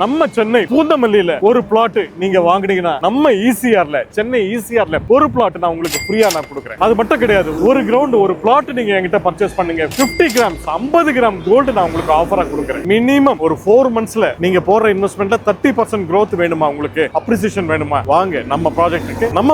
நம்ம சென்னை பூந்தமல்லியில ஒரு பிளாட் நீங்க வாங்குனீங்கன்னா நம்ம ஈசிஆர்ல சென்னை ஈசிஆர்ல ஒரு பிளாட் நான் உங்களுக்கு ஃப்ரீயா நான் கொடுக்குறேன். அது மட்டும் கிடையாது, ஒரு கிரவுண்ட் ஒரு பிளாட் நீங்க என்கிட்ட பர்ச்சேஸ் பண்ணுங்க 50 கிராம்ஸ் 50 கிராம் கோல்டு நான் உங்களுக்கு ஆஃபரா கொடுக்குறேன். மினிமம் ஒரு 4 மந்த்ஸ்ல நீங்க போடுற இன்வெஸ்ட்மெண்ட்ல 30% growth வேணுமா, உங்களுக்கு அப்ரிசியேஷன் வேணுமா, வாங்க நம்ம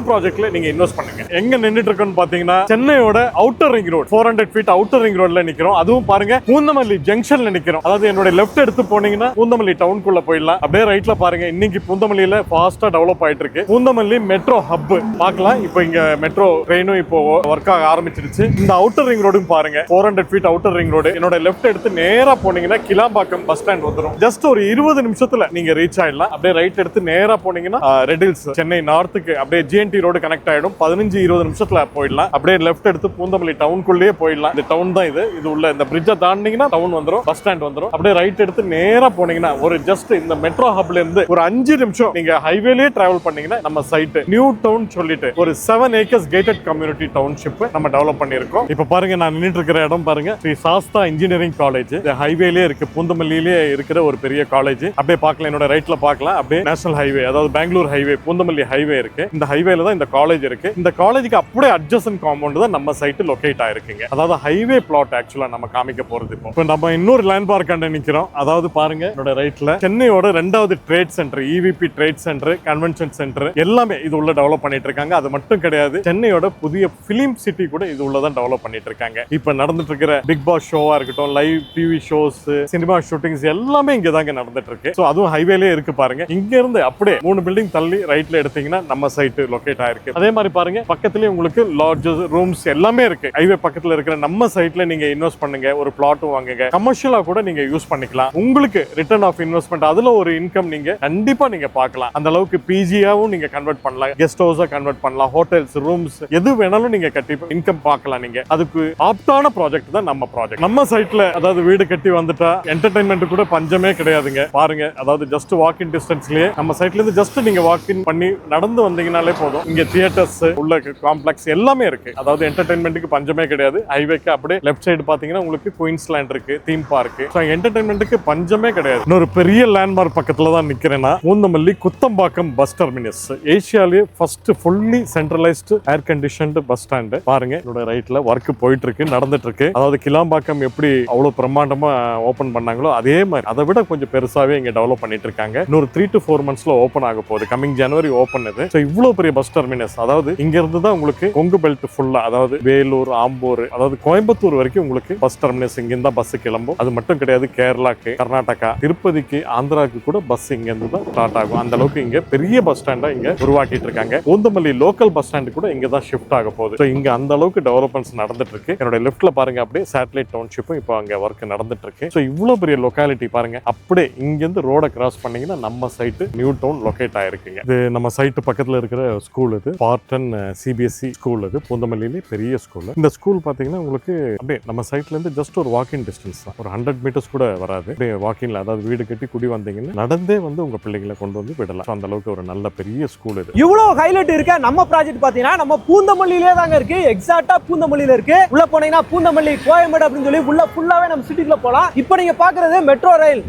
ப்ராஜெக்ட்ல நீங்க இன்வெஸ்ட் பண்ணுங்க. எங்க நின்னுட்டு இருக்கோம்னு பாத்தீங்கன்னா சென்னையோட outer ring road 400 feet outer ring ரோட்ல நிக்கிறோம். அதுவும் பாருங்க பூந்தமல்லி ஜங்ஷன்ல நிக்கிறோம். அதாவது என்னோட லெஃப்ட் எடுத்து போனீங்கன்னா பூந்தமல்லி டவுனுக்குள்ள போயிடலாம். அப்படியே ரைட்ல பாருங்க, இன்னைக்கு பூந்தமல்லியில ஃபாஸ்டா டெவலப் ஆயிட்டு இருக்கு. பூந்தமல்லி மெட்ரோ ஹப் பார்க்கலாம். இப்போ இங்க மெட்ரோ ட்ரெயினும் இப்போ ஒர்க் ஆக ஆரம்பிச்சிருச்சு. இந்த அவுட்டர் ரிங் ரோடும் பாருங்க 400 ஃபீட் அவுட்டர் ரிங் ரோடு. என்னோட லெஃப்ட் எடுத்து நேரா போனீங்கன்னா கிளாம்பாக்கம் பஸ் ஸ்டாண்ட் வந்துடும். ஜஸ்ட் ஒரு 20 நிமிஷத்துல நீங்க ரீச் ஆயிடலாம். அப்படியே ரைட் எடுத்து நேரா போனீங்கன்னா ரெட் ஹில்ஸ் சென்னை நார்த்துக்கு அப்படியே ஜிஎன்டி ரோடு கனெக்ட் ஆயிடும். 15-20 நிமிஷத்துல போயிடலாம். அப்படியே லெஃப்ட் எடுத்து பூந்தமல்லி டவுனுக்குள்ளேயே போயிடலாம். இந்த டவுன் தான் இது உள்ள இந்த பிரிட்ஜை தாண்டிங்கன்னா டவுன் வந்துடும், பஸ் ஸ்டாண்ட் வந்துடும். அப்படியே ரைட் எடுத்து நேரா போனீங்கன்னா ஒரு ஜஸ்ட் இந்த மெட்ரோ ஹப்ல இருந்து ஒரு 5 நிமிஷம் நீங்க ஹைவேலயே டிராவல் பண்ணீங்கன்னா நம்ம சைட் நியூ டவுன் சொல்லிட்டு ஒரு 7 ஏக்கர்ஸ் கேட்டட் கம்யூனிட்டி டவுன்ஷிப் நம்ம டெவலப் பண்ணிருக்கோம். இப்ப பாருங்க, நான் நின்னுட்டு இருக்கிற இடம் பாருங்க, ஸ்ரீ சாஸ்தா இன்ஜினியரிங் காலேஜ். ஹைவேலயே இருக்கு, பூந்தமல்லியிலே இருக்கிற ஒரு பெரிய காலேஜ். அப்படியே பார்க்கலாம், என்னோட ரைட்ல பார்க்கலாம். அப்படியே நேஷனல் ஹைவே, அதாவது பெங்களூர் ஹைவே, பூந்தமல்லி ஹைவே இருக்கு. இந்த ஹைவேல தான் இந்த காலேஜ் இருக்கு. இந்த காலேஜுக்கு அப்படியே அட்ஜசன்ட் காம்பவுண்ட் தான் நம்ம சைட் லொகேட் ஆயிருக்குங்க. அதாவது ஹைவே பிளாட் ஆக்சுவலா நம்ம காமிக்க போறது. இப்போ நம்ம இன்னொரு லேண்ட்மார்க் கண்டு நிக்கிறோம். அதாவது பாருங்க, என்னோட ரைட்ல சென்னையோட 2வது trade centre, EVP trade centre, convention centre எல்லாமே இது உள்ள டெவலப் பண்ணிட்டு இருக்காங்க. அது மட்டும் கிடையாது, சென்னையோட புதிய பிலிம் சிட்டி கூட இது உள்ளதான் டெவலப் பண்ணிட்டு இருக்காங்க. இப்ப நடந்துட்டு இருக்கிற பிக் பாஸ் ஷோவா இருக்கட்டும், live TV shows, cinema shootings எல்லாமே இங்க தாங்க நடந்துட்டு இருக்கு. சோ அதுவும் ஹைவேலே இருக்கு பாருங்க. இங்க இருந்து அப்படியே 3 பில்டிங் தள்ளி ரைட்ல எடுத்தீங்கன்னா நம்ம சைட் லொகேட் ஆயிருக்கு. அதே மாதிரி பாருங்க, பக்கத்துலயே உங்களுக்கு லாட்ஜஸ், ரூம்ஸ் எல்லாமே இருக்கு. ஹைவே பக்கத்துல இருக்கிற நம்ம சைட்ல நீங்க இன்வெஸ்ட் பண்ணுங்க, ஒரு பிளாட் வாங்குங்க, கமர்ஷியலா கூட நீங்க யூஸ் பண்ணிக்கலாம். உங்களுக்கு ரிட்டர்ன் ஆஃப் இன்வெஸ்ட்மெண்ட் அதுல ஒரு இன்கம் நீங்க கண்டிப்பா நீங்க பார்க்கலாம். அந்த அளவுக்கு பிஜியாவும் நீங்க கன்வெர்ட் பண்ணலாம், கெஸ்ட் ஹவுஸா கன்வெர்ட் பண்ணலாம், ஹோட்டல்ஸ், ரூம்ஸ் எது வேணாலும் நீங்க கட்டி இன்கம் பார்க்கலாம். நீங்க அதுக்கு ஆப்டான ப்ராஜெக்ட் தான் நம்ம ப்ராஜெக்ட். நம்ம சைட்ல அதாவது வீடு கட்டி வந்துட்டா என்டர்டைன்மெண்ட் கூட பஞ்சமே கிடையாதுங்க. பாருங்க, அதாவது ஜஸ்ட் வாக்கிங் டிஸ்டன்ஸ்லயே நம்ம சைட்ல இருந்து ஜஸ்ட் நீங்க வாக்கிங் பண்ணி நடந்து வந்தீங்கனாலே போதும். இங்க தியேட்டர்ஸ், உள்ள காம்ப்ளெக்ஸ் எல்லாமே இருக்கு. அதாவது என்டர்டைன்மெண்ட்டுக்கு பஞ்சமே கிடையாது. ஹைவேக்கு அப்படியே லெஃப்ட் சைடு பாத்தீங்கன்னா உங்களுக்கு குயின்ஸ்லாண்ட் இருக்கு, தீம் பார்க். என்டர்டைன்மெண்ட்டுக்கு பஞ்சமே கிடையாது. இன்னொரு பெரிய லேண்ட்மார்க் பக்கத்துல தான் நிக்கிறேன்னா பூந்தமல்லி குத்தம்பாக்கம் பஸ் டெர்மினஸ், ஏசியாலே first fully centralised air conditioned bus stand. பாருங்க, என்னோட ரைட்ல ஒர்க் போயிட்டு இருக்கு, நடந்துட்டு இருக்கு. அதாவது கிளாம்பாக்கம் எப்படி அவ்வளவு பிரம்மாண்டமா ஓபன் பண்ணாங்களோ அதே மாதிரி அதை விட கொஞ்சம் பெருசாவே இங்க டெவலப் பண்ணிட்டு இருக்காங்க. இன்னொரு 3 to 4 மந்த்ஸ்ல ஓபன் ஆக போகுது. கமிங் ஜனவரி ஓபன் இது. சோ இவ்வளவு பெரிய பஸ் டெர்மினஸ், அதாவது இங்க இருந்து தான் உங்களுக்கு கொங்கு பெல்ட் ஃபுல்லா, அதாவது வேலூர், ஆம்பூர், அதாவது கோயம்புத்தூர் வரைக்கும் உங்களுக்கு பஸ் டெர்மினஸ் இங்க இருந்தா பஸ் கிளம்பும். அது மட்டும் கிடையாது, கேரளாக்கு, கர்நாடகா, திருப்பதிக்கு, ஆந்திராக்கு கூட பஸ் இங்க இருந்து தான் ஸ்டார்ட் ஆகும். அந்த அளவுக்கு இங்க பெரிய பஸ் ஸ்டாண்டா இங்க உருவாக்கிட்டு இருக்காங்க. பூந்தமல்லி லோக்கல் பஸ் ஸ்டாண்ட் கூட இங்க தான் ஷிஃப்ட் ஆக போகுது. சோ இங்க அந்த அளவுக்கு டெவலப்மெண்ட்ஸ் நடந்துட்டு இருக்கு. என்னோட லெஃப்ட்ல பாருங்க, அப்படியே சேட்டலைட் டவுன்ஷிப்பும் இப்போ அங்க ஒர்க் நடந்துட்டு இருக்கு. சோ இவ்வளவு பெரிய லொகாலிட்டி பாருங்க. அப்படியே இங்க இருந்து ரோட கிராஸ் பண்ணீங்கன்னா நம்ம சைட் நியூ டவுன் லொகேட் ஆயிருக்குங்க. இது நம்ம சைட் பக்கத்துல இருக்கிற ஸ்கூல். இது பார்டன் சிபிஎஸ்இ ஸ்கூல். இது பூந்தமல்லியிலே பெரிய ஸ்கூல். இந்த ஸ்கூல் பாத்தீங்கன்னா உங்களுக்கு அப்படியே நம்ம சைட்ல இருந்து ஜஸ்ட் ஒரு வாக்கிங் டிஸ்டன்ஸ் தான், ஒரு 100 மீட்டர்ஸ் கூட வராது. அப்படியே வாக்கிங்ல, அதாவது வீடு கட்டி குடி வந்தீங்கன்னா நடந்தே வந்து உங்க பிள்ளைகளை கொண்டு வந்து விடலாம். அந்த அளவுக்கு ஒரு நல்ல பெரிய ஸ்கூல் இது. இவ்வளவு ஹைலைட் இருக்க நம்ம ப்ராஜெக்ட் பாத்தீங்கன்னா நம்ம பூந்தமல்லியிலே தாங்க இருக்கு. எக்ஸாக்ட்டா பூந்தமல்லியில இருக்கு. உள்ள போனீங்கன்னா பூந்தமல்லி, கோயம்பேடு அப்படின்னு சொல்லி உள்ள ஃபுல்லாவே நம்ம சிட்டிக்குள்ள போலாம். இப்போ நீங்க பாக்குறது மெட்ரோ ரயில்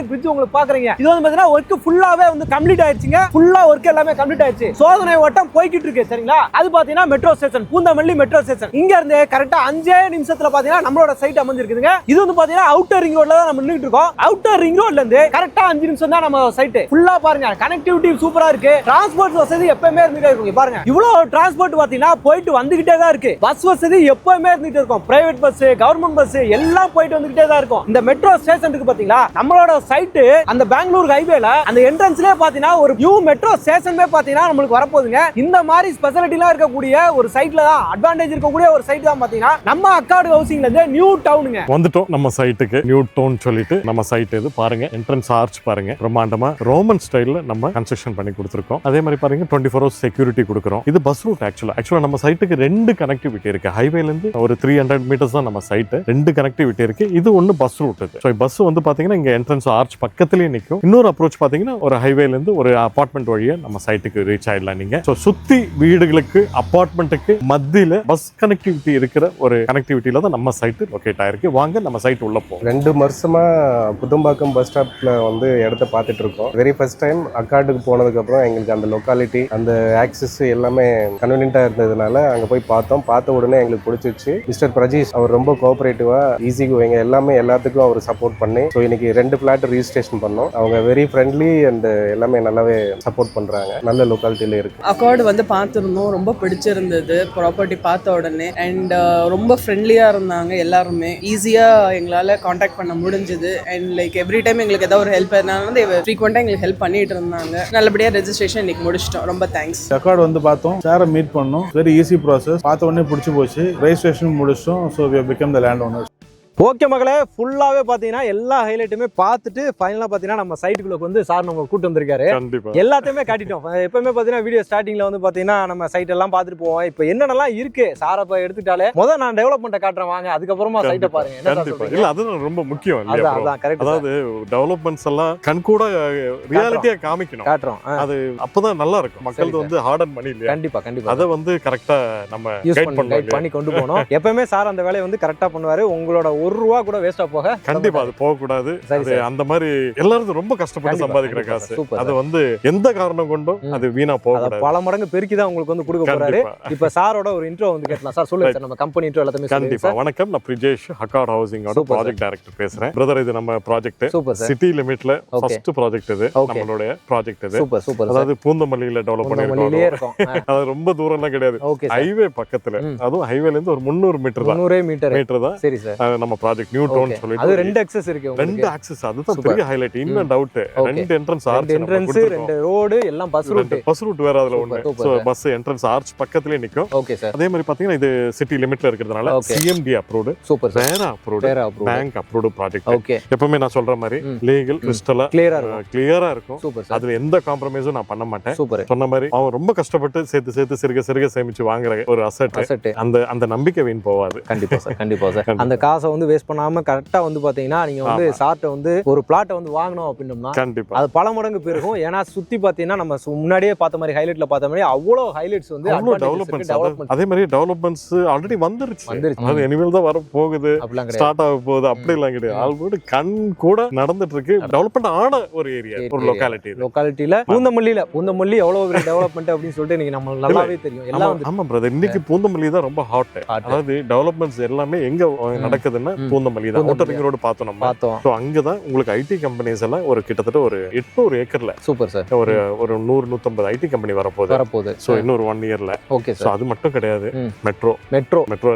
பிரிட்ஜ் உங்களுக்கு பாக்குறீங்க. இது வந்து பாத்தீங்கன்னா ஒர்க் ஃபுல்லாவே வந்து கம்ப்ளீட் ஆயிடுச்சுங்க. ஃபுல்லா ஒர்க் எல்லாமே கம்ப்ளீட் ஆயிடுச்சு. சோதனை ஓட்டம் போய்கிட்டு இருக்கு. சரிங்களா? அது பாத்தீங்கன்னா metro station, Poonamallee metro station. இங்க இருந்து கரெக்டா 5 நிமிஷத்துல பாத்தீங்கன்னா நம்மளோட சைட் அமைஞ்சிருக்குதுங்க. இது வந்து பாத்தீங்கன்னா அவுட்டர் ரிங் ரோட்ல தான் நம்ம நின்னுட்டு இருக்கோம். அவுட்டர் ரிங் ரோட்ல இருந்து கரெக்டா 5 நிமிஷம் தான் நம்ம சைட். ஃபுல்லா பாருங்க, கனெக்டிவிட்டி சூப்பரா இருக்கு. டிரான்ஸ்போர்ட் வசதி எப்பவுமே இருந்துட்டே இருக்கும். பாருங்க, இவ்வளவு டிரான்ஸ்போர்ட் பாத்தீங்கன்னா போயிட்டு வந்துகிட்டே தான் இருக்கு. பஸ் வசதி எப்பவுமே இருந்துட்டே இருக்கும். பிரைவேட் பஸ், கவர்மெண்ட் பஸ் எல்லாம் போயிட்டு வந்துகிட்டே தான் இருக்கும். இந்த மெட்ரோ ஸ்டேஷன் இருக்கு பாத்தீங்களா, நம்மளோட சைட் அந்த பெங்களூர் ஹைவேல அந்த என்ட்ரன்ஸ்லயே பாத்தீங்கன்னா ஒரு நியூ மெட்ரோ ஸ்டேஷனே பாத்தீங்கன்னா நமக்கு வரப்போகுதுங்க. இந்த மாதிரி ஸ்பெஷாலிட்டிலாம் இருக்கக்கூடிய ஒரு சைட்ல தான், அட்வான்டேஜ் இருக்கக்கூடிய ஒரு சைட் தான் பாத்தீங்கன்னா நம்ம அக்காடு ஹவுசிங்ல இருந்து நியூ டவுனுங்க வந்துட்டோம். நம்ம சைட்டுக்கு நியூ டவுன் சொல்லிட்டு நம்ம சைட் இது பாருங்க. என்ட்ரன்ஸ் ஆர்ச் பாருங்க, பிரம்மாண்டமா ரோமன் ஸ்டைல்ல நம்ம கன்ஸ்ட்ரக்ஷன் பண்ணி கொடுத்துருக்கோம். அதே மாதிரி பாருங்க 24 hours செக்யூரிட்டி கொடுக்குறோம். இது பஸ் ரூட். ஆக்சுவலா நம்ம சைட்டுக்கு 2 கனெக்டிவிட்டி இருக்கு. ஹைவேல இருந்து ஒரு 300 மீட்டர்ஸ் தான் நம்ம சைட். 2 கனெக்டிவிட்டி இருக்கு. இது ஒன்னு பஸ் ரூட். இது பஸ் வந்து பாத்தீங்கன்னா இங்க என்ட்ரன்ஸ் ஆர்ச் பக்கத்திலேயே நிக்கும். இன்னொரு அப்ரோச் பாத்தீங்கன்னா ஒரு ஹைவேல இருந்து ஒரு அபார்ட்மெண்ட் வழியா நம்ம சைட்டுக்கு ரீச் ஆயிடலாம். நீங்க சுத்தி வீடுகளுக்கு, அபார்ட்மெண்ட்டுக்கு மத்தியில பஸ் கனெக்டிவிட்டி இருக்கிற ஒரு கனெக்டிவிட்டியில தான் நம்ம சைட் லொகேட் ஆயிருக்கு. வாங்க நம்ம சைட் உள்ள போவோம். 2 வருஷமா புதம்பாக்கம் பஸ் ஸ்டாப்ல வந்து இடத்த பார்த்துட்டு இருக்கோம். வெரி ஃபர்ஸ்ட் டைம் அக்காட்டுக்கு போனதுக்கப்புறம் எங்களுக்கு அந்த லொக்காலிட்டி அந்த ஆக்சஸ் எல்லாமே கன்வீனியன்ட்டாக இருந்ததுனால அங்கே போய் பார்த்தோம். பார்த்த உடனே எங்களுக்கு பிடிச்சிருச்சு. மிஸ்டர் பிரஜீஷ் அவர் ரொம்ப கோஆபரேட்டிவாக ஈஸி கோயிங், எல்லாமே எல்லாத்துக்கும் அவர் சப்போர்ட் பண்ணி ஸோ இன்னைக்கு 2 ஃபிளாட் ரிஜிஸ்ட்ரேஷன் பண்ணோம். அவங்க வெரி ஃப்ரெண்ட்லி அண்ட் எல்லாமே நல்லாவே சப்போர்ட் பண்ணுறாங்க. நல்ல லொக்காலிட்டியில் இருக்குது. அக்கார்டு வந்து பார்த்துருந்தோம், ரொம்ப பிடிச்சிருந்தது ப்ராப்பர்ட்டி பார்த்த உடனே. அண்ட் ரொம்ப ஃப்ரெண்ட்லியாக இருந்தாங்க எல்லாருமே. ஈஸியாக எங்களால் காண்டாக்ட் பண்ண முடிஞ்சுது. அண்ட் லைக் எவ்ரி டைம் எங்களுக்கு ஏதாவது ஒரு ஹெல்ப் இருந்தாலும் வந்து ஃப்ரீக்வெண்ட்டாக எங்களுக்கு ஹெல்ப் பண்ணிட்டு இருந்தாங்க. நல்லபடியாக ரெஜிஸ்ட்ரேஷன் இன்னைக்கு முடிச்சிட்டோம். ரொம்ப தேங்க்ஸ். அக்கார்டு வந்து பார்த்தோம், சாரை மீட் பண்ணோம். Very easy process. பார்த்த உடனே பிடிச்சி போச்சு. ரெஜிஸ்ட்ரேஷன் முடிச்சிட்டோம். So we become the land owner. Okay மகளே, ஃபுல்லாவே பாத்தீங்கன்னா எல்லா ஹைலைட்டுமே பார்த்துட்டு ஃபைனலா பாத்தீங்கன்னா நம்ம சைட்டுக்குள்ள வந்து சார் நம்ம கூட்டு வந்திருக்காரு. எல்லாத்தையுமே காட்டிட்டோம். எப்பவுமே பாத்தீங்கன்னா வீடியோ ஸ்டார்டிங்ல வந்து பாத்தீங்கன்னா நம்ம சைட் எல்லாம் பார்த்துட்டு போவோம். இப்போ என்னென்னலாம் இருக்கு சாரை இப்ப எடுத்துட்டாலே முதல்ல நான் டெவலப்மெண்ட்டை காட்டுறேன் வாங்க, அதுக்கப்புறமா சைட்டை பாருங்க. இல்ல அதுதான் ரொம்ப முக்கியம். அதான் கரெக்ட். அதாவது டெவலப்மெண்ட்ஸ் எல்லாம் கண் கூட ரியாலிட்டியா காமிக்கணும், காட்டுறோம். அது அப்பதான் நல்லா இருக்கும். மக்களுக்கு வந்து ஹார்ட் அண்ட் மணி இல்லையா? கண்டிப்பா கண்டிப்பா. அதை வந்து கரெக்டா நம்ம கைட் பண்ணி கொண்டு போகணும். எப்பவுமே சார் அந்த வேலையை வந்து கரெக்டா பண்ணுவாரு. உங்களோட ₹1 கூட வேஸ்டா போக கண்டிப்பா அது போக கூடாது. அது அந்த மாதிரி எல்லாரும் ரொம்ப கஷ்டப்பட்டு சம்பாதிக்கிற காசு, அது வந்து எந்த காரணம் கொண்டும் அது வீணா போக கூடாது. பல மடங்கு பெருக்கி தான் உங்களுக்கு வந்து கொடுக்க போறாரு. இப்ப சாரோட ஒரு இன்ட்ரோ வந்து கேட்கலாம். சார் சொல்லுங்க சார், நம்ம கம்பெனி இன்ட்ரோ எல்லாமே கண்டிப்பா. வணக்கம், நான் பிரிஜேஷ், அக்கார்ட் ஹவுசிங்கோட ப்ராஜெக்ட் டைரக்டர் பேசுறேன். பிரதர், இது நம்ம ப்ராஜெக்ட் சிட்டி லிமிட்ல ஃபர்ஸ்ட் ப்ராஜெக்ட். இது நம்மளோட ப்ராஜெக்ட். இது சூப்பர் சூப்பர். அதாவது பூந்தமல்லியில டெவலப் பண்ணிருக்கோம். அது ரொம்ப தூரம் எல்லாம் கிடையாது, ஹைவே பக்கத்துல. அதுவும் ஹைவேல இருந்து ஒரு 300 மீட்டர் தான். 300 மீட்டர் தான். சரி சார். நம்ம ப்ராஜெக்ட் நியூ டவுன் சொல்லிட்டு அது 2 ஆக்சஸ் இருக்கு. 2 ஆக்சஸ், அதுதான் பெரிய ஹைலைட். இன்னும் டவுட், 2 என்ட்ரன்ஸ் ஆர்ச், 2 ரோடு எல்லாம் பஸ் ரூட் வேற அதுல ஒண்ணு. சோ பஸ் என்ட்ரன்ஸ் ஆர்ச் பக்கத்துலயே நிக்கும். Okay sir. அதே மாதிரி பாத்தீங்கன்னா இது சிட்டி லிமிட்ல இருக்கிறதுனால சிஎம்டி அப்ரூவ்ட், சூப்பர் சார். வேற approved, bank approved project. Okay. எப்பவுமே நான் சொல்ற மாதிரி லீகல் கிறிஸ்டலா கிளியரா இருக்கும். அதுல எந்த காம்ப்ரமைஸும் நான் பண்ண மாட்டேன். சொன்ன மாதிரி அவன் ரொம்ப கஷ்டப்பட்டு சேர்த்து சிறுக சேமிச்சு வாங்குற ஒரு அசெட். அந்த நம்பிக்கை வீண் போகாது. கண்டிப்பா சார், கண்டிப்பா சார். அந்த காசை வந்து வேஸ்ட் பண்ணாம கரெக்டா வந்து பாத்தீங்கன்னா நீங்க வந்து சார்ட்ட வந்து ஒரு பிளாட்டை வந்து வாங்கணும் அப்படின்னா கண்டிப்பா அது பல மடங்கு பெருகும். ஏன்னா சுத்தி பாத்தீங்கன்னா நம்ம முன்னாடியே பார்த்த மாதிரி ஹைலைட்ல பார்த்த மாதிரி அவ்வளோ ஹைலைட்ஸ் வந்து டெவலப்மெண்ட்ஸ். அதே மாதிரி டெவலப்மெண்ட்ஸ் ஆல்ரெடி வந்துருச்சு. அது இனிமேல் தான் வர போகுது, ஸ்டார்ட் ஆக போகுது. அப்படி எல்லாம் கிடையாது, ஆல்ரெடி கண் கூட நடந்துட்டு இருக்கு. டெவலப்மெண்ட் ஆன ஒரு ஏரியா, ஒரு லொக்காலிட்டில பூந்தமல்லி எவ்வளவு பெரிய டெவலப்மெண்ட் அப்படின்னு சொல்லிட்டு நீங்க நம்ம நல்லாவே தெரியும். எல்லாம் ஆமா பிரதர், இன்னைக்கு பூந்தமல்லி தான் ரொம்ப ஹாட். அதாவது டெவலப்மெண்ட்ஸ் எல்லாமே எங்க நடக்குதுன்னா பூந்தமல்லி தான். அவுட்டர் ரிங் ரோடு பார்த்தோம் நம்ம. சோ அங்கதான் உங்களுக்கு ஐடி கம்பெனிஸ் எல்லாம் ஒரு கிட்டத்தட்ட ஒரு 800 ஏக்கர்ல சூப்பர் சார் ஒரு 100-150 ஐடி கம்பெனி வரப்போகுது. சோ இன்னொரு 1 இயர்ல. Okay sir. அது மட்டும் கிடையாது, மெட்ரோ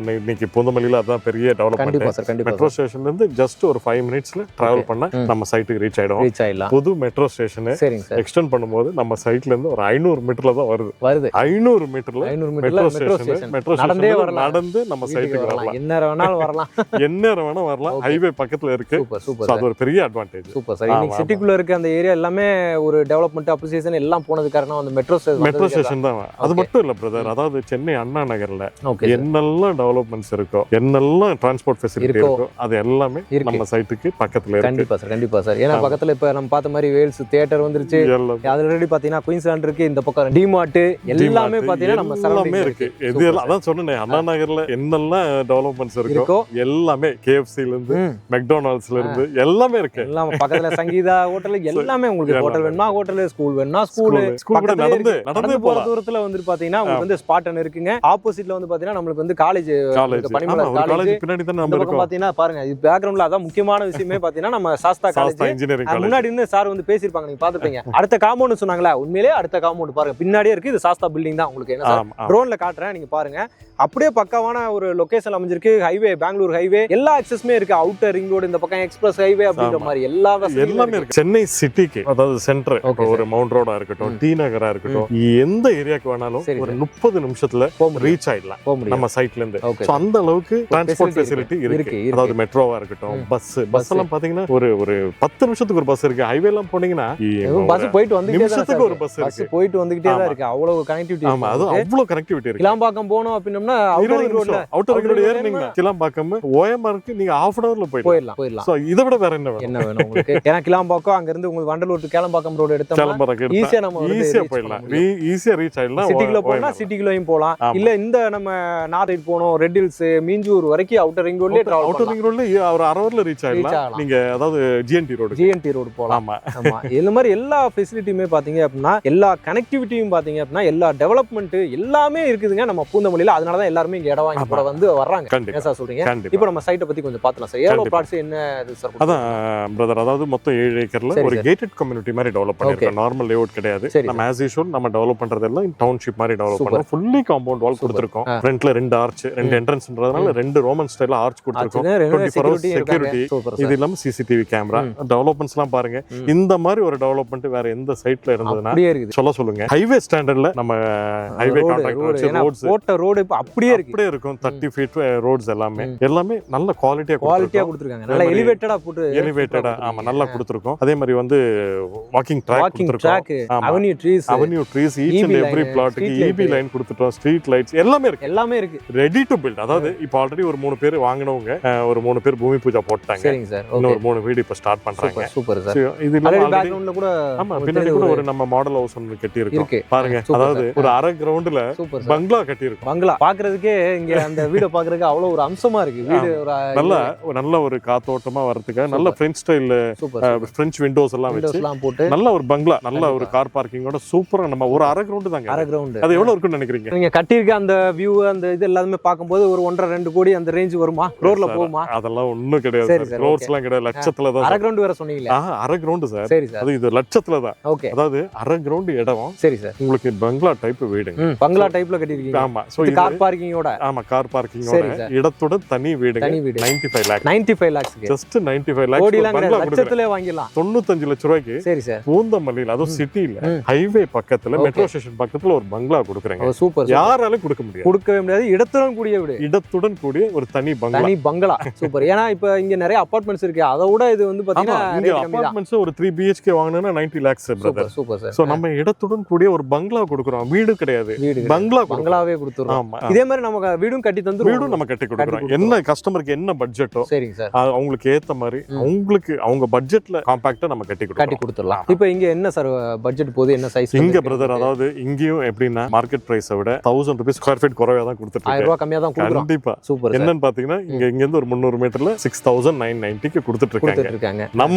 இன்னைக்கு பூந்தமல்லியில அதான் பெரிய டெவலப்மெண்ட். மெட்ரோ ஸ்டேஷன்ல இருந்து ஜஸ்ட் ஒரு 5 மினிட்ஸ்ல டிராவல் பண்ண நம்ம சைட்டுக்கு ரீச் ஆயிடும். புது மெட்ரோ ஸ்டேஷன் எக்ஸ்டெண்ட் பண்ணும்போது நம்ம சைட்ல இருந்து ஒரு 500 மீட்டர்ல தான் வருது. 500 மீட்டர்ல மெட்ரோ ஸ்டேஷன் நடந்து நம்ம சைட்டுக்கு வரலாம். என்ன வேணாலும் வரலாம். ஹைவே பக்கத்துல இருக்கு. அது ஒரு பெரிய அட்வான்டேஜ். Super sir. இன்னைக்கு சிட்டிக்குள்ள இருக்க அந்த ஏரியா எல்லாமே ஒரு டெவலப்மெண்ட் அப்ரிசியேஷன் எல்லாம் போனது காரணம் அந்த மெட்ரோ ஸ்டேஷன் தான். அது மட்டும் இல்ல பிரதர், அதாவது சென்னை அண்ணா நகர்ல என்னெல்லாம் டெவலப்மெண்ட்ஸ் இருக்கோ, என்னெல்லாம் டிரான்ஸ்போர்ட் ஃபெசிலிட்டி இருக்கோ, அது எல்லாமே நம்ம சைட்டுக்கு பக்கத்துல இருக்கு. கண்டிப்பா சார். ஏன்னா பக்கத்துல இப்ப நம்ம பார்த்த மாதிரி வேல்ஸ் தியேட்டர் வந்துருச்சு. ஆல்ரெடி பாத்தீங்கன்னா குயின்ஸ்லாண்ட் இருக்கு, இந்த பக்கம் டிமார்ட் எல்லாமே பாத்தீங்கன்னா நம்ம சரௌண்டிங்ல இருக்கு. இது அதான் சொன்னேன், அண்ணா நகர்ல என்னெல்லாம் டெவலப்மெண்ட்ஸ் இருக்கோ எல்லாமே KFC ல இருந்து மெக்டொனால்ட்ஸ்ல இருந்து எல்லாமே இருக்கு. எல்லாம் பக்கத்துல சங்கீதா ஹோட்டல் எல்லாமே உங்களுக்கு ஹோட்டல் வேணுமா ஹோட்டல், ஸ்கூல் வேணுமா ஸ்கூல், நடந்து போற தூரத்துல வந்து பாத்தீங்கன்னா உங்களுக்கு வந்து ஸ்பாட்டன் இருக்குங்க. ஆப்போசிட்ல வந்து பாத்தீங்கன்னா நமக்கு வந்து காலேஜ் பனிமலர் காலேஜ் பின்னாடி தான் நம்ம இருக்கோம். பாத்தீங்கன்னா பாருங்க இது பேக்ரவுண்ட்ல அதான் முக்கியமான விஷயமே பாத்தீங்கன்னா நம்ம சாஸ்தா காலேஜ் இன்ஜினியரிங் காலேஜ். முன்னாடி இருந்து சார் வந்து பேசிருப்பாங்க, நீங்க பாத்துப்பீங்க. அடுத்த காம்பவுண்ட் சொன்னாங்களா, உண்மையிலேயே அடுத்த காம்பவுண்ட் பாருங்க பின்னாடியே இருக்கு. இது சாஸ்தா பில்டிங் தான். உங்களுக்கு என்ன சார் ட்ரோன்ல காட்டுறேன், நீங்க பாருங்க. அப்படியே பக்காவான ஒரு லொகேஷன் அமைஞ்சிருக்கு. ஹைவே, பெங்களூர் ஹைவே எல்லா ஆக்சஸுமே இருக்கு. அவுட்டர் ரிங் ரோடு, இந்த பக்கம் எக்ஸ்பிரஸ் ஹைவே அப்படின்ற மாதிரி எல்லாமே இருக்கு. சென்னை சிட்டிக்கு அதாவது சென்டர், ஒரு மவுண்ட் ரோடா இருக்கட்டும், டி நகரா இருக்கட்டும், எந்த ஏரியாக்கு வேணாலும் ஒரு 30 நிமிஷத்துல ரீச் ஆயிடலாம் நம்ம சைட்ல இருந்து. அந்த அளவுக்கு டிரான்ஸ்போர்ட் ஃபெசிலிட்டி இருக்கு. அதாவது மெட்ரோவா இருக்கட்டும், பஸ் எல்லாம் பாத்தீங்கன்னா ஒரு 10 நிமிஷத்துக்கு ஒரு பஸ் இருக்கு. ஹைவே எல்லாம் போனீங்கன்னா பஸ் போயிட்டு வந்து நிமிஷத்துக்கு ஒரு பஸ் இருக்கு. போயிட்டு வந்துகிட்டே தான் இருக்கு. அவ்வளவு கனெக்டிவிட்டி. ஆமா, அது அவ்வளவு கனெக்டிவிட்டி இருக்கு. கிளாம்பாக்கம் போனோம் அப்படின்னா அவுட்டர் ரிங் ரோட்ல ஏறினீங்க கிளாம்பாக்கம், OMR இருக்கு, நீங்க half an hourல போயிடலாம். சோ இதை விட வேற என்ன வேணும்? என்ன வேணும் உங்களுக்கு? ஏன்னா கிளாம்பாக்கம் அங்க இருந்து உங்களுக்கு வண்டலூர் டு கேளம்பாக்கம் ரோடு எடுத்தோம்னா ஈஸியா நம்ம ஈஸியா போயிடலாம், ஈஸியா ரீச் ஆயிடலாம். சிட்டிக்குள்ள போனா சிட்டிக்குள்ளயும் போலாம், இல்ல இந்த நம்ம நார்த் சைடு போனோம் ரெட் ஹில்ஸ் மீஞ்சூர் வரைக்கும் அவுட்டர் ரிங் ரோட்லயே டிராவல் அவுட்டர் ரிங் ரோட்ல ஒரு 1 hourல ரீச் ஆயிடலாம். நீங்க அதாவது ஜிஎன்டி ரோடு போலாம். ஆமா இந்த மாதிரி எல்லா ஃபெசிலிட்டியுமே பாத்தீங்க அப்படின்னா, எல்லா கனெக்டிவிட்டியும் பாத்தீங்க அப்படின்னா, எல்லா டெவலப்மெண்ட் எல்லாமே இருக்குதுங்க நம்ம பூந்தமல்லியில. அதனாலதான் எல்லாருமே இங்க இடம் வாங்கி கூட வந்து வர்றாங்க. ஏன் சார் சொல்றீங்க? இப்போ நம்ம சைட்டை பத்தி கொஞ்சம் பாத்தலாம் சார். எவ்வளவு பிளாட்ஸ் என்ன இது சார்? அதான் பிரதர், அதாவது மொத்தம் 7 ஏக்கர்ல ஒரு கேட்டட் கம்யூனிட்டி மாதிரி டெவலப் பண்ணிருக்கோம். நார்மல் லேஅவுட் கிடையாது. நம்ம ஆஸ் யூசுவல் நம்ம டெவலப் பண்றதெல்லாம் டவுன்ஷிப் மாதிரி டெவலப் பண்றோம். ஃபுல்லி காம்பவுண்ட் வால் கொடுத்திருக்கோம். ஃப்ரண்ட்ல 2 ஆர்ச், 2 என்ட்ரன்ஸ்ன்றதுனால 2 ரோமன் ஸ்டைல்ல ஆர்ச் கொடுத்திருக்கோம். 24 hours செக்யூரிட்டி, இது இல்லாம சிசிடிவி கேமரா. டெவலப்மெண்ட்ஸ் எல்லாம் பாருங்க. இந்த மாதிரி ஒரு டெவலப்மெண்ட் வேற எந்த சைட்ல இருந்ததுன்னா சொல்லுங்க. ஹைவே ஸ்டாண்டர்ட்ல நம்ம ஹைவே கான்ட்ராக்ட் வச்சு ரோட்ஸ் போட்ட ரோட் இப்ப அப்படியே இருக்கும். 30 ஃபீட் ரோட்ஸ் எல்லாமே நல்ல குவாலிட்டியா கொடுத்திருக்காங்க. நல்ல எலிவேட்டடா ஆமா நல்லா கொடுத்திருக்கோம். அதே மாதிரி வந்து walking track, avenue trees each and every பிளாட்டுக்கு ஈபி லைன் கொடுத்துட்டோம். ஸ்ட்ரீட் லைட்ஸ் எல்லாமே இருக்கு. Ready to build. அதாவது இப்போ ஆல்ரெடி ஒரு 3 பேர் வாங்குனவங்க, ஒரு 3 பேர் பூமி பூஜா போட்டாங்க. சரிங்க சார். இன்னொரு 3 வீடு இப்ப ஸ்டார்ட் பண்றாங்க. Super sir. இது பேக்ரவுண்ட்ல கூட ஆமா பின்னாடி கூட ஒரு நம்ம மாடல் ஹவுஸ் ஒன்னு கட்டி இருக்கு பாருங்க. அதாவது ஒரு அரை கிரவுண்ட்ல பங்களா கட்டி இருக்கு. பங்களா பாக்குறதுக்கே இங்க அந்த வீட பாக்குறதுக்கு அவ்வளவு ஒரு அம்சமா இருக்கு. வீடு நல்ல ஒரு காத்தோட்டமா வரதுக்கு நல்ல பிரெஞ்ச் ஸ்டைல் பிரெஞ்ச் விண்டோஸ் எல்லாம் வச்சு போட்டு நல்ல ஒரு பங்களா, நல்ல ஒரு கார் பார்க்கிங்கோட சூப்பரா நம்ம ஒரு அரை கிரவுண்ட் தாங்க. அரை கிரவுண்ட் அது எவ்வளவு இருக்குன்னு நினைக்கிறீங்க? நீங்க கட்டியிருக்க அந்த வியூ அந்த இது எல்லாமே பாக்கும்போது ஒரு 1.5-2 கோடி அந்த ரேஞ்ச் வருமா? ரோட்ல போகுமா? அதெல்லாம் ஒண்ணும் கிடையாது. ரோட்ஸ் எல்லாம் கிடையாது. லட்சத்துல தான். அரை கிரவுண்ட் வேற சொன்னீங்களா? அரை கிரவுண்ட் சார். சரி சார். அது இது லட்சத்துல தான். ஓகே. அதாவது அரை கிரவுண்ட் இடம். சரி சார். உங்களுக்கு பங்களா டைப் வீடுங்க. பங்களா டைப்ல கட்டிருக்கீங்க. ஆமா. சோ இது கார் பார்க்கிங்கோட. ஆமா கார் பார்க்கிங்கோட இடத்தோட தனி வீடுங்க. 95 lakhs. 95 lakhs. Just 95 lakhs. லட்சத்திலே வாங்கிடலாம். 95 லட்சம் ரூபாய்க்கு. சரி சார். பூந்தமல்லியில அதுவும் சிட்டில ஹைவே பக்கத்துல மெட்ரோ ஸ்டேஷன் பக்கத்துல ஒரு பங்களா கொடுக்குறேங்க. சூப்பர். யாராலும் கொடுக்கவே முடியாது. இடத்துடன் கூடிய ஒரு தனி பங்களா. சூப்பர். ஏன்னா இப்ப இங்க நிறைய அபார்ட்மெண்ட்ஸ் இருக்கு. அதை விட இது வந்து பாத்தீங்கன்னா இங்க அபார்ட்மெண்ட்ஸ் ஒரு 3 BHK வாங்குனா 90 lakhs brother. Super sir. So நம்ம இடத்துடன் கூடிய ஒரு பங்களா கொடுக்குறோம். வீடு கிடையாது, பங்களாவே கொடுத்துறோம். ஆமா. இதே மாதிரி நமக்கு வீடும் கட்டி தந்துறோம். வீடும் நம்ம கட்டி கொடுக்குறோம். என்ன கஸ்டமருக்கு என்ன பட்ஜெட்டோ சரிங்க சார், அவங்களுக்கு ஏத்த மாதிரி அவங்க பட்ஜெட்ல காம்பாக்டா நம்ம கட்டி கொடுத்துறலாம். இப்போ இங்க என்ன சார் பட்ஜெட் போகுது? என்ன சைஸ் இங்க பிரதர்? அதாவது இங்கேயும் எப்படின்னா மார்க்கெட் பிரைஸை விட 1000 ரூபீஸ் ஸ்கொயர் ஃபீட் குறைவா தான் கொடுத்துட்டு 1000 ரூபாய் கம்மியா தான் கொடுக்குறோம். கண்டிப்பா. சூப்பர். என்னன்னு பாத்தீங்கன்னா இங்க இருந்து ஒரு 300 மீட்டர்ல 6990க்கு கொடுத்துட்டு இருக்காங்க.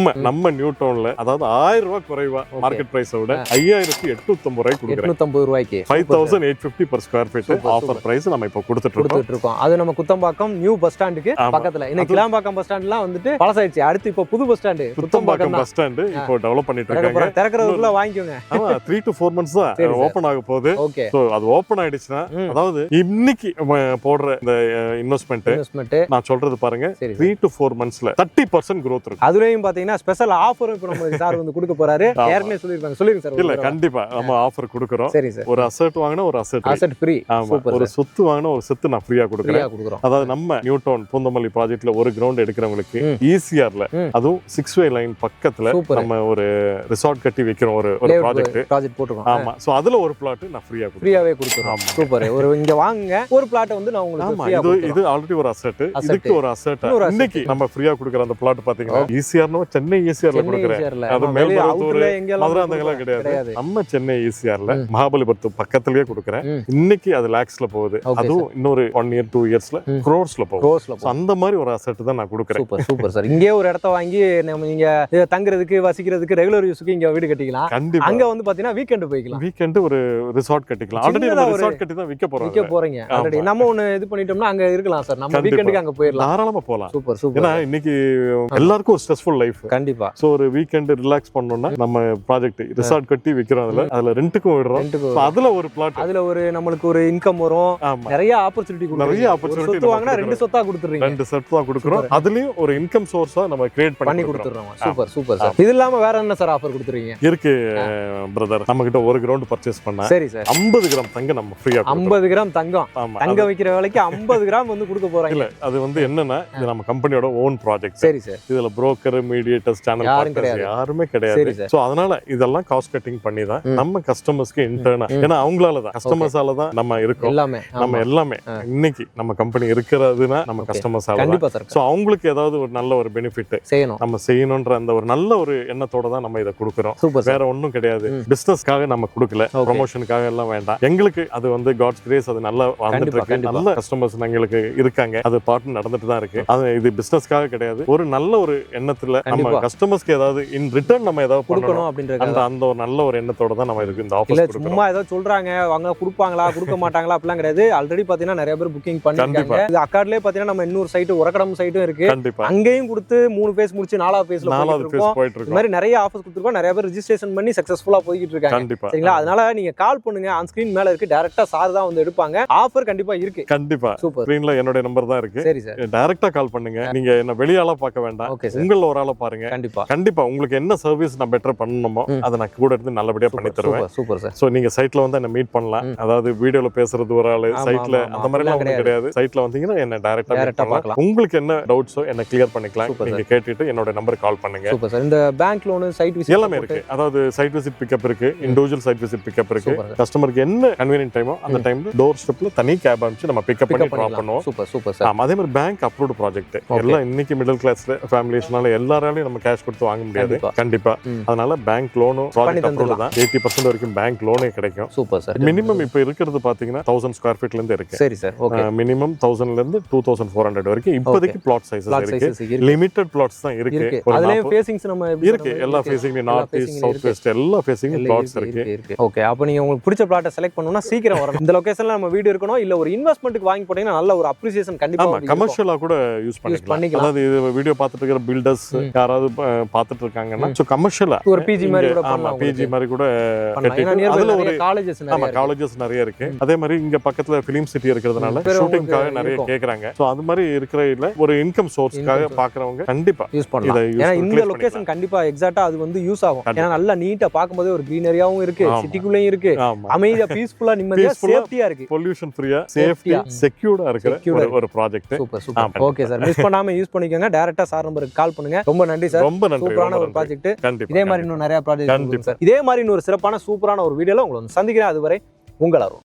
நம்ம நியூ டவுன்ல அதாவது 1000 ரூபாய் குறைவா மார்க்கெட் பிரைஸை விட 5850 ரூபாய்க்கு கொடுக்குறோம். 850 ரூபாய்க்கு 5850 per square feet offer price நம்ம இப்ப கொடுத்துட்டு இருக்கோம். அது நம்ம குத்தம்பாக்கம் நியூ பஸ் ஸ்டாண்டுக்கு பக்கத்துல. இன்னைக்கு கிளாம்பாக்கம் பஸ் ஸ்டாண்ட்லாம் வந்துட்டு பழசாயிடுச்சு. அடுத்து இப்ப புது bus stand Kuthambakkam bus stand இப்போ டெவலப் பண்ணிட்டு இருக்காங்க. திறக்கறதுக்குள்ள வாங்கிக்கோங்க. ஆமா 3 to 4 months தான் ஓபன் ஆக போகுது. சோ அது ஓபன் ஆயிடுச்சுனா அதாவது இன்னைக்கு போடுற இந்த இன்வெஸ்ட்மென்ட் நான் சொல்றது பாருங்க 3 to 4 monthsல 30% growth இருக்கு. அதுலயும் பாத்தீங்கன்னா ஸ்பெஷல் ஆஃபரும் இப்ப நம்ம சார் வந்து கொடுக்க போறாரு. ஏற்கனவே சொல்லிருக்காங்க. சொல்லுங்க சார். இல்ல கண்டிப்பா நம்ம ஆஃபர் கொடுக்கறோம். ஒரு அசெட் வாங்குனா ஒரு அசெட் ஃப்ரீ. ஒரு சொத்து வாங்குனா ஒரு சொத்து நான் ஃப்ரீயா கொடுக்கறேன். அதாவது நம்ம நியூ டவுன் பூந்தமல்லி ப்ராஜெக்ட்ல ஒரு கிரவுண்ட் எடுக்கிறவங்களுக்கு ஈசிஆர்ல அதுவும் 6-way லைன் பக்கத்துல நம்ம ஒரு ரிசார்ட் கட்டி வைக்கிறோம். ஒரு ப்ராஜெக்ட் போட்டுறோம். ஆமா. சோ அதுல ஒரு பிளாட் நான் ஃப்ரீயாவே கொடுத்துறோம். சூப்பர். ஒரு இங்க வாங்குங்க. ஒரு பிளாட் வந்து நான் உங்களுக்கு ஃப்ரீயா கொடுத்துறேன். இது ஆல்ரெடி ஒரு அசெட். இதுக்கு ஒரு அசெட். இன்னைக்கு நம்ம ஃப்ரீயா கொடுக்குற அந்த பிளாட் பாத்தீங்கன்னா ஈசிஆர்னோ சென்னை ஈசிஆர்ல கொடுக்குறேன். அது மேல்மருவத்தூர் மதுராந்தகலாம் கிடையாது. நம்ம சென்னை ஈசிஆர்ல மகாபலிபுரத்து பக்கத்துலயே கொடுக்குறேன். இன்னைக்கு அது லாக்ஸ்ல போகுது. அதுவும் இன்னொரு 1 year 2 yearsல crores-ல போகும். அந்த மாதிரி ஒரு அசெட் தான் நான் கொடுக்குறேன். Super sir. இங்கே ஒரு இடத்த வாங்கி நீங்க தங்குறதுக்கு வசிக்கிறதுக்கு ரெகுலர் யூஸ்க்கு இங்க வீடு கட்டிக்கலாம். அங்க வந்து பாத்தீங்கன்னா வீக்கெண்ட் போய்க்கலாம். வீக்கெண்ட் ஒரு ரிசார்ட் கட்டிக்கலாம். ஆல்ரெடி ரிசார்ட் கட்டி தான் விக்க போறீங்க. ஆல்ரெடி நம்ம ஒன்னு இது பண்ணிட்டோம்னா அங்க இருக்கலாம் சார். நம்ம வீக்கெண்டுக்கு அங்க போயிரலாம். தாராளமா போலாம். சூப்பர். ஏன்னா இன்னைக்கு எல்லாருக்கும் ஒரு ஸ்ட்ரெஸ்ஃபுல் லைஃப். கண்டிப்பா. சோ ஒரு வீக்கெண்ட் ரிலாக்ஸ் பண்ணனும்னா நம்ம ப்ராஜெக்ட் ரிசார்ட் கட்டி விக்கிறோம். அதுல ரெண்டுக்கும் விடுறோம். அதுல ஒரு பிளாட் அதுல ஒரு நம்மளுக்கு ஒரு இன்கம் வரும். நிறைய ஆப்பர்ச்சுனிட்டி சொத்து வாங்கினா 2 சொத்தா கொடுத்துறீங்க. 2 சொத்தா கொடுக்குறோம். அதுலயும் ஒரு இன்கம் சோர்ஸா நம்ம கிரியேட் பண்ணி கொடுத்துறோம். Super sir. இது இல்லாம வேற என்ன சார் ஆஃபர் கொடுத்துறீங்க? இருக்கு பிரதர். நம்ம கிட்ட ஒரு கிரவுண்ட் பர்ச்சேஸ் பண்ணா சரி சார் 50 கிராம் தங்கம் நம்ம ஃப்ரீயா 50 கிராம் தங்கம். தங்கம் வைக்கிற வேலைக்கு 50 கிராம் வந்து கொடுக்க போறாங்க. இல்ல அது வந்து என்னன்னா இது நம்ம கம்பெனியோட ஓன் ப்ராஜெக்ட். சரி சார். இதுல புரோக்கர் மீடியேட்டர்ஸ் சேனல் யாருமே கிடையாது. சோ அதனால இதெல்லாம் காஸ்ட் கட்டிங் பண்ணி தான் நம்ம கஸ்டமர்ஸ்க்கு இன்டர்னா ஏன்னா அவங்களால தான் கஸ்டமர்ஸால தான் நம்ம இருக்கோம். நம்ம எல்லாமே இன்னைக்கு நம்ம கம்பெனி இருக்கிறதுனா நம்ம கஸ்டமர்ஸ் கஸ்டமர்ஸால. கண்டிப்பா சார். ஸோ அவங்களுக்கு ஏதாவது ஒரு நல்ல ஒரு பெனிஃபிட் செய்யணும், நம்ம செய்யணுன்ற அந்த ஒரு நல்ல ஒரு எண்ணத்தோட தான் நம்ம இதை கொடுக்குறோம். சூப்பர் வேற ஒன்றும் கிடையாது. பிசினஸ்க்காக நம்ம கொடுக்கல, ப்ரொமோஷனுக்காக எல்லாம் வேண்டாம். எங்களுக்கு அது வந்து காட்ஸ் கிரேஸ், அது நல்லா வந்துட்டு இருக்கு. நல்ல கஸ்டமர்ஸ் எங்களுக்கு இருக்காங்க, அது பாட்டு நடந்துட்டு தான் இருக்கு. அது இது பிசினஸ்க்காக கிடையாது, ஒரு நல்ல ஒரு எண்ணத்துல நம்ம கஸ்டமர்ஸ்க்கு ஏதாவது இன் ரிட்டர்ன் நம்ம ஏதாவது கொடுக்கணும் அப்படின்றது அந்த ஒரு நல்ல ஒரு எண்ணத்தோட தான் நம்ம இதுக்கு இந்த ஆஃபர் கொடுக்கிறோம். சும்மா ஏதோ சொல்றாங்க அவங்க கொடுப்பாங்களா கொடுக்க மாட்டாங்களா அப்படிலாம் கிடையாது. ஆல்ரெடி பாத்தீங்கன்னா நிறைய பேர் புக்கிங் பண்ணிருக்காங்க. இது அக்கார்ட்லயே பாத்தீங்கன்னா நம்ம இன்னொரு சைட் உரக்கடம் சைட்டும் இருக்கு. கண்டிப்பா அங்கேயும் கொடுத்து 3 பேஸ் முடிச்சு 4வது பேஸ்ல போயிட்டு இருக்கு. இந்த மாதிரி நிறைய ஆஃபர்ஸ் கொடுத்துருக்கோம். நிறைய பேர் ரெஜிஸ்ட்ரேஷன் பண்ணி சக்சஸ்ஃபுல்லா போயிட்டு இருக்காங்க. கண்டிப்பா சரிங்களா? அதனால நீங்க கால் பண்ணுங்க, ஆன் ஸ்கிரீன் மேல இருக்கு, டைரக்டா சார் தான் வந்து எடுப்பாங்க. ஆஃபர் கண்டிப்பா இருக்கு. கண்டிப்பா சூப்பர். ஸ்கிரீன்ல என்னோட நம்பர் தான் இருக்கு. சரி சார், டைரக்டா கால் பண்ணுங்க. நீங்க என்ன வெளியால பார்க்க வேண்டாம், உங்கள ஒரு ஆளா பாருங்க. கண்டிப்பா கண்டிப்பா உங்களுக்கு என்ன சர்வீஸ் நான் பெட்டர் பண்ணணுமோ அதை நான் கூட இருந்து நல்லபடியா பண்ணி தருவேன். Super sir. சோ நீங்க சைட்ல வந்து என்ன மீட் பண்ணலாம். அதாவது வீடியோல பேசுறது ஒரு ஆளு, சைட்ல அந்த மாதிரி எல்லாம் ஒண்ணும் கிடையாது. சைட்ல வந்தீங்கன்னா என்ன டைரக்டா பார்க்கலாம். உங்களுக்கு என்ன டவுட்ஸோ என்ன கிளியர் பண்ணிக்கலாம். நீங்க கேட்டுட்டு என்னோட நம்பருக்கு கால் பண்ணுங்க. Super sir. இந்த பேங்க் லோன், சைட் விசிட் எல்லாமே இருக்கு. அதாவது சைட் விசிட் பிக்கப் இருக்கு, இண்டிவிஜுவல் சைட் விசிட் பிக்கப் இருக்கு. கஸ்டமருக்கு என்ன கன்வீனியன்ட் டைமோ அந்த டைம்ல டோர் ஸ்டெப்ல தனி கேப் அனுப்பிச்சு நம்ம பிக்கப் பண்ணி டிராப் பண்ணுவோம். Super super sir. அதே மாதிரி பேங்க் அப்ரூவ்ட் ப்ராஜெக்ட் எல்லாம் இன்னைக்கு மிடில் கிளாஸ்ல ஃபேமிலிஸ்னால எல்லாராலையும் நம்ம கேஷ் கொடுத்து வாங்க முடியாது. கண்டிப்பா அதனால பேங்க் லோனும் ப்ராஜெக்ட் அப்ரூவ்ட் தான். 80% வரைக்கும் பேங்க் லோனே கிடைக்கும். Super sir. மினிமம் இப்ப இருக்கிறது பாத்தீங்கன்னா 1000 ஸ்கொயர் ஃபீட்ல இருந்து இருக்கு. சரி சார். ஓகே. மினிமம் 1000ல இருந்து 2400 வரைக்கும் இப்போதைக்கு பிளாட் சைஸஸ் இருக்கு. லிமிட்டட் பிளாட்ஸ் தான் இருக்கு. அதுலயே ஃபேசிங்ஸ் நம்ம இருக்கு. எல்லா facing north east south west எல்லா ஃபேசிங் பிளாட்ஸ் இருக்கு. ஓகே. அப்ப நீங்க உங்களுக்கு பிடிச்ச பிளாட்டை செலக்ட் பண்ணனும்னா சீக்கிரம் வரணும். இந்த லொகேஷன்ல நம்ம வீடு இருக்கணும். இல்ல ஒரு இன்வெஸ்ட்மென்ட்க்கு வாங்கி போட்டீங்கன்னா நல்ல ஒரு அப்ரிசியேஷன் கண்டிப்பா இருக்கும். கமர்ஷியலா கூட யூஸ் பண்ணிக்கலாம். அதாவது இது வீடியோ பார்த்துட்டு இருக்கிற பில்டர்ஸ் யாராவது பார்த்துட்டு இருக்காங்கன்னா சோ கமர்ஷியலா ஒரு பிஜி மாதிரி கூட பண்ணலாம். பிஜி மாதிரி கூட கட்டிட்டு அதுல ஒரு காலேஜஸ் நிறைய இருக்கு. அதே மாதிரி இங்க பக்கத்துல ஃபிலிம் சிட்டி இருக்கிறதுனால ஷூட்டிங்காக நிறைய கேக்குறாங்க. சோ அது மாதிரி இருக்கிற இல்ல ஒரு இன்கம் சோர்ஸ்க்காக பாக்குறவங்க கண்டிப்பா யூஸ் பண்ணலாம். ஏன்னா இந்த லொகேஷன் கண்டிப்பா எக்ஸாக்ட்டா அது வந்து யூஸ் ஆகும். ஏன்னா நல்லா நீட்டா பாக்கும்போது ஒரு கிரீனரியாவும் இருக்கு, சிட்டிக்குள்ளேயும் இருக்கு, அமைதியா பீஸ்ஃபுல்லா நிம்மதியா சேஃப்டியா இருக்கு, பொல்யூஷன் ஃப்ரீயா சேஃப்டி செக்யூர்டா இருக்கிற ஒரு project. Super super. Okay sir, miss பண்ணாம யூஸ் பண்ணிக்கோங்க. டைரக்டா சார் நம்பருக்கு கால் பண்ணுங்க. ரொம்ப நன்றி சார். ரொம்ப நன்றி. சூப்பரான ஒரு ப்ராஜெக்ட். இதே மாதிரி இன்னும் நிறைய ப்ராஜெக்ட் இதே மாதிரி இன்னொரு சிறப்பான சூப்பரான ஒரு வீடியோல உங்களை சந்திக்கிறேன். அதுவரை உங்கள் அருண்.